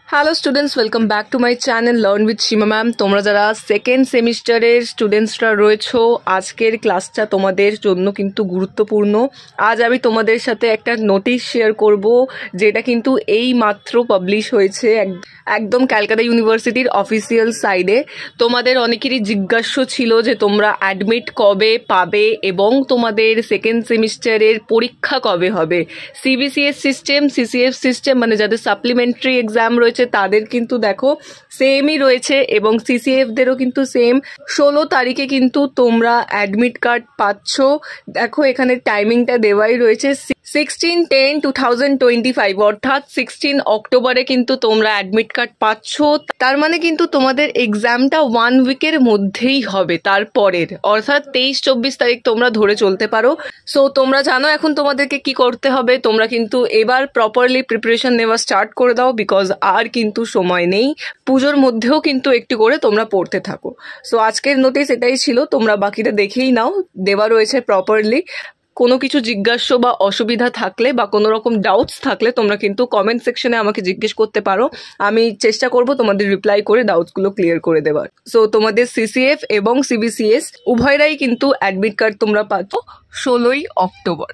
Hello students, welcome back to my channel learn with Seema ma'am. তোমরা যারা second সেমিস্টারের স্টুডেন্টসরা রয়েছো, আজকের ক্লাসটা তোমাদের জন্য কিন্তু গুরুত্বপূর্ণ। আজ আমি তোমাদের সাথে একটা নোটিশ শেয়ার করব, যেটা কিন্তু এই মাত্র পাবলিশ হয়েছে একদম ক্যালকাটা ইউনিভার্সিটির অফিসিয়াল সাইডে। তোমাদের অনেকেরই জিজ্ঞাসা ছিল যে তোমরা অ্যাডমিট কবে পাবে এবং তোমাদের সেকেন্ড সেমিস্টারের পরীক্ষা কবে হবে। সিবিসিএস সিস্টেম, সিসিএফ সিস্টেম, মানে যাদের সাপ্লিমেন্টারি এক্সাম রয়েছে তাদের কিন্তু দেখো সেমই রয়েছে এবং সিসিএফদেরও কিন্তু সেম। 16 তারিখে কিন্তু তোমরা অ্যাডমিট কার্ড পাচ্ছ। দেখো এখানে টাইমিংটা দেওয়াই রয়েছে 16/10/2025, অর্থাৎ 16 অক্টোবরে কিন্তু তোমরা অ্যাডমিট কার্ড পাচ্ছ। তার মানে কিন্তু তোমাদের এক্সামটা 1 উইকের মধ্যেই হবে, তারপরের অর্থাৎ 23-24 তারিখ তোমরা ধরে চলতে পারো। সো তোমরা জানো এখন তোমাদেরকে কি করতে হবে। তোমরা কিন্তু এবার প্রপারলি প্রিপারেশন নেওয়া স্টার্ট করে দাও, বিকজ আর কিন্তু সময় নেই। পুজোর মধ্যেও কিন্তু একটু করে তোমরা পড়তে থাকো। সো আজকের নোটিস এটাই ছিল, তোমরা বাকিটা দেখেই নাও, দেওয়া রয়েছে প্রপারলি। কোনো কিছু জিজ্ঞাসা বা অসুবিধা থাকলে বা কোনো রকম ডাউটস থাকলে তোমরা কিন্তু কমেন্ট সেকশনে আমাকে জিজ্ঞেস করতে পারো। আমি চেষ্টা করব তোমাদের রিপ্লাই করে ডাউটসগুলো ক্লিয়ার করে দেওয়ার। সো তোমাদের সিসিএফ এবং সিবিসিএস উভয়রাই কিন্তু অ্যাডমিট কার্ড তোমরা পাচ্ছ 16 অক্টোবর।